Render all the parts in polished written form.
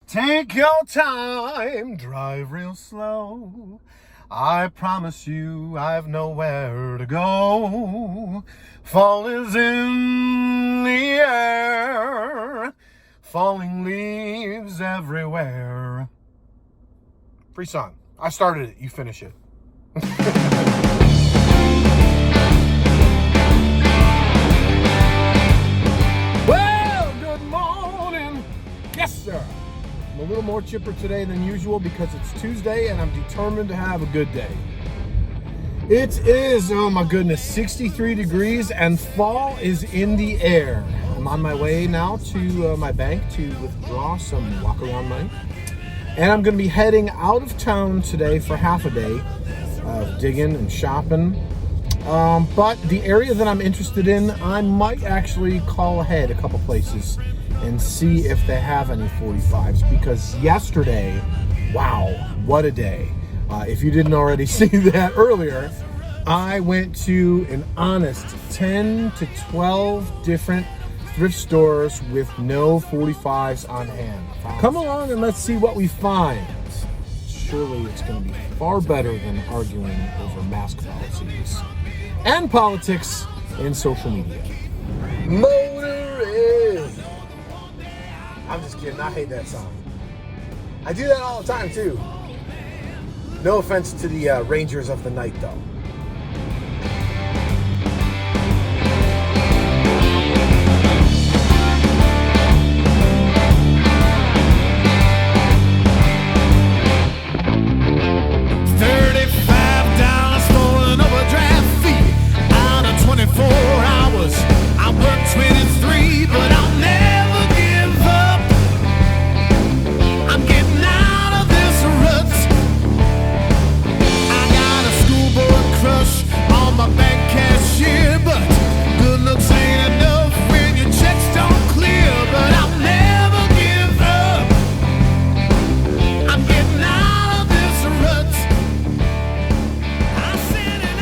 Take your time, drive real slow. I promise you I've nowhere to go. Fall is in the air, falling leaves everywhere. Free song. I started it, you finish it. Well, good morning. Yes, sir. I'm a little more chipper today than usual because it's Tuesday and I'm determined to have a good day. It is, oh my goodness, 63 degrees and fall is in the air. I'm on my way now to my bank to withdraw some walk-around money. And I'm going to be heading out of town today for half a day of digging and shopping. But the area that I'm interested in, I might actually call ahead a couple places and see if they have any 45s, because yesterday, wow, what a day. If you didn't already see that earlier, I went to an honest 10 to 12 different thrift stores with no 45s on hand. Come along and let's see what we find. Surely it's going to be far better than arguing over mask policies and politics and social media. Motoring. I'm just kidding. I hate that song. I do that all the time too. No offense to the Rangers of the Night though.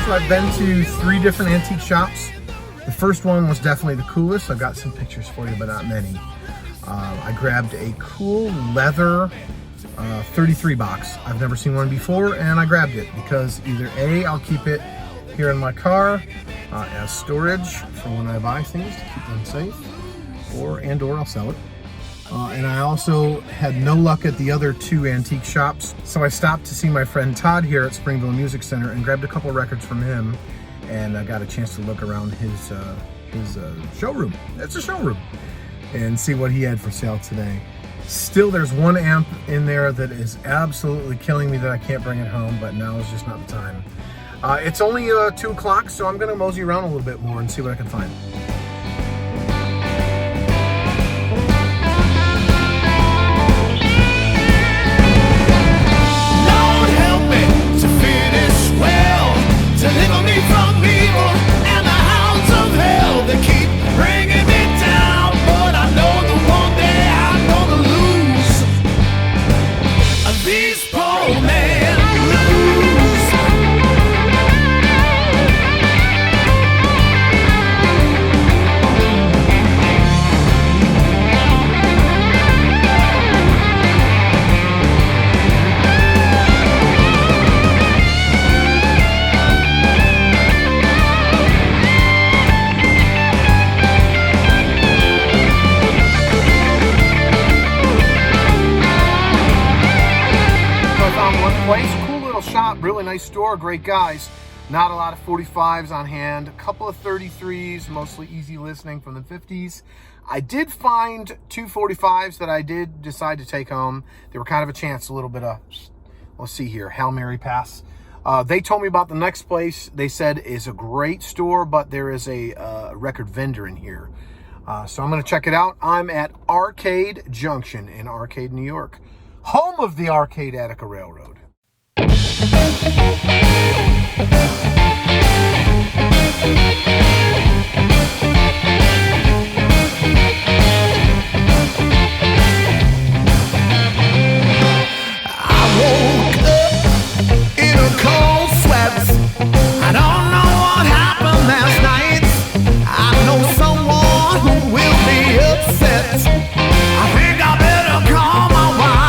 I've been to 3 different antique shops. The first one was definitely the coolest. I've got some pictures for you, but not many. I grabbed a cool leather 33 box. I've never seen one before, and I grabbed it because either A, I'll keep it here in my car as storage for when I buy things to keep them safe, or I'll sell it. And I also had no luck at the other 2 antique shops, so I stopped to see my friend Todd here at Springville Music Center and grabbed a couple records from him, and I got a chance to look around his showroom. It's a showroom, and see what he had for sale today. Still, there's one amp in there that is absolutely killing me that I can't bring it home, but now is just not the time. It's only 2 o'clock, so I'm gonna mosey around a little bit more and see what I can find. Deliver me from evil and the hounds of hell that keep bringing me down. But I know the one day I'm gonna lose these poor man blues. Place, cool little shop, really nice store, great guys. Not a lot of 45s on hand, a couple of 33s, mostly easy listening from the 50s. I did find 2 45s that I did decide to take home. They were kind of a chance, a little bit of, let's see here, Hail Mary pass. They told me about the next place. They said is a great store, but there is a record vendor in here. So I'm going to check it out. I'm at Arcade Junction in Arcade, New York, home of the Arcade Attica Railroad. Upset. I think I better call my wife.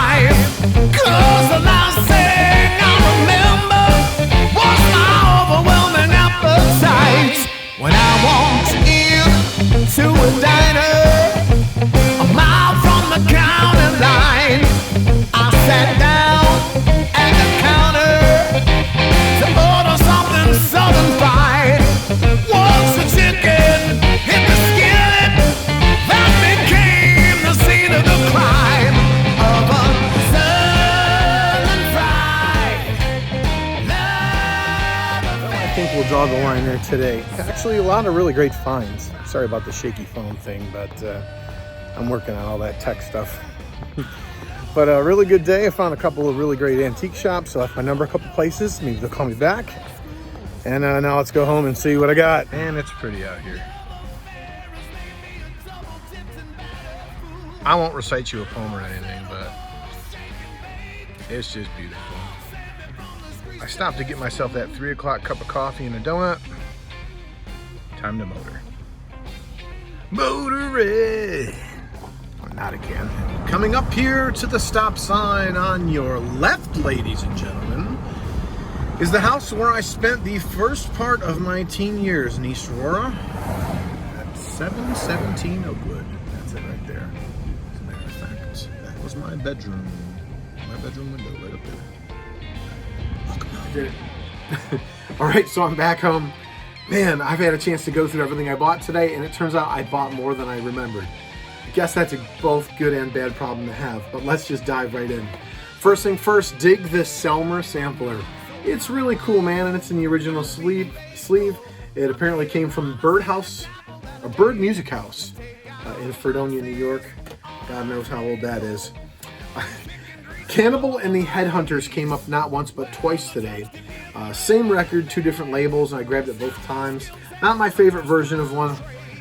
draw the line there today. Actually, a lot of really great finds. Sorry about the shaky phone thing, but I'm working on all that tech stuff. But a really good day. I found a couple of really great antique shops. I left my number a couple places. Maybe they'll call me back. And now let's go home and see what I got. Man, it's pretty out here. I won't recite you a poem or anything, but it's just beautiful. I stopped to get myself that 3 o'clock cup of coffee and a donut. Time to motor. Motor it! Or not again. Coming up here to the stop sign on your left, ladies and gentlemen, is the house where I spent the first part of my teen years in East Aurora at 717 Oakwood. That's it right there. As a matter of fact, that was my bedroom. My bedroom window right up there. I did it. All right, so I'm back home. Man, I've had a chance to go through everything I bought today, and it turns out I bought more than I remembered. I guess that's a both good and bad problem to have, but let's just dive right in. First thing first, dig this Selmer sampler. It's really cool, man, and it's in the original sleeve. It apparently came from Bird Music House in Fredonia, New York. God knows how old that is. Cannibal and the Headhunters came up not once but twice today. Same record, 2 different labels, and I grabbed it both times. Not my favorite version of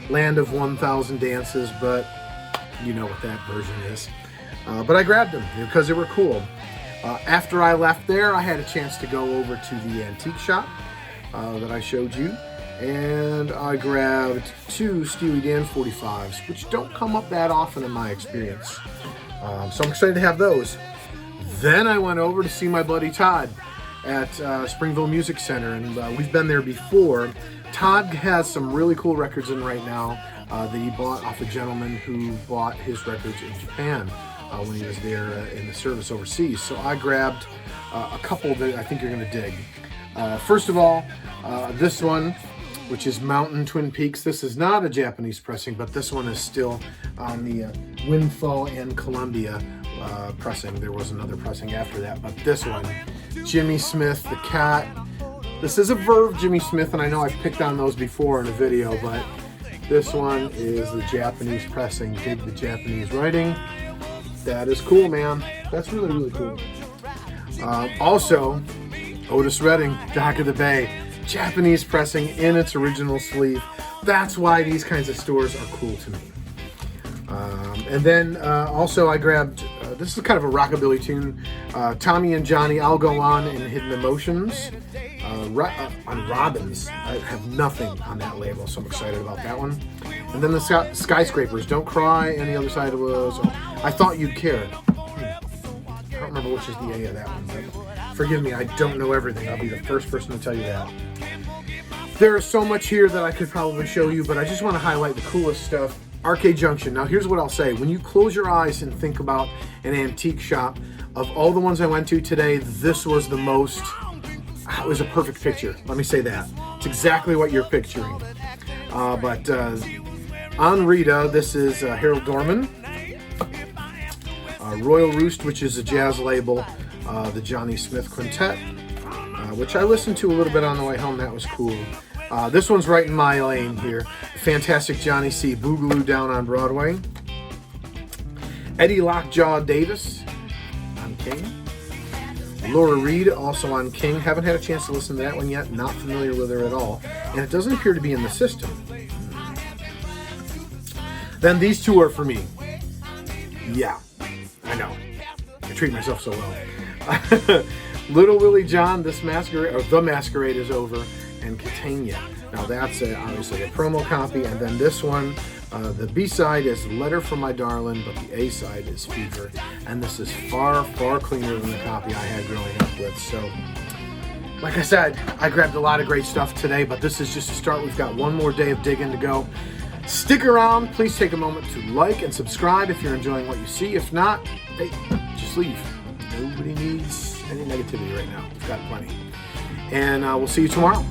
Land of 1,000 Dances, but you know what that version is. But I grabbed them because they were cool. After I left there, I had a chance to go over to the antique shop that I showed you, and I grabbed 2 Steely Dan 45s, which don't come up that often in my experience. So I'm excited to have those. Then I went over to see my buddy Todd at Springville Music Center, and we've been there before. Todd has some really cool records in right now that he bought off a gentleman who bought his records in Japan when he was there in the service overseas. So I grabbed a couple that I think you're going to dig. First of all, this one, which is Mountain Twin Peaks. This is not a Japanese pressing, but this one is still on the Windfall and Columbia pressing. There was another pressing after that, but this one, Jimmy Smith, the Cat. This is a Verve Jimmy Smith, and I know I've picked on those before in a video, but this one is the Japanese pressing. Dig the Japanese writing. That is cool, man. That's really, really cool. Also, Otis Redding, Dock of the Bay. Japanese pressing in its original sleeve. That's why these kinds of stores are cool to me. And then also I grabbed, this is kind of a rockabilly tune, Tommy and Johnny, I'll Go On in Hidden Emotions. On Robbins, I have nothing on that label, so I'm excited about that one. And then the Skyscrapers, Don't Cry, and the other side was I Thought You'd Care. I don't remember which is the A of that one, but forgive me, I don't know everything. I'll be the first person to tell you that. There is so much here that I could probably show you, but I just want to highlight the coolest stuff. Arcade Junction. Now here's what I'll say. When you close your eyes and think about an antique shop, of all the ones I went to today, this was the most, it was a perfect picture. Let me say that. It's exactly what you're picturing. But on Rita, this is Harold Dorman. Royal Roost, which is a jazz label, the Johnny Smith Quintet, which I listened to a little bit on the way home. That was cool. This one's right in my lane here. Fantastic Johnny C. Boogaloo Down on Broadway. Eddie Lockjaw Davis on King. Laura Reed also on King. Haven't had a chance to listen to that one yet. Not familiar with her at all. And it doesn't appear to be in the system. Then these 2 are for me. Yeah, I know. I treat myself so well. Little Willie John, The Masquerade is Over, and Catania. Now that's obviously a promo copy, and then this one, the B-side is Letter from My Darling, but the A-side is Fever, and this is far, far cleaner than the copy I had growing up with. So, like I said, I grabbed a lot of great stuff today, but this is just a start. We've got one more day of digging to go. Stick around. Please take a moment to like and subscribe if you're enjoying what you see. If not, hey, just leave. Nobody needs any negativity right now. We've got plenty. And we'll see you tomorrow.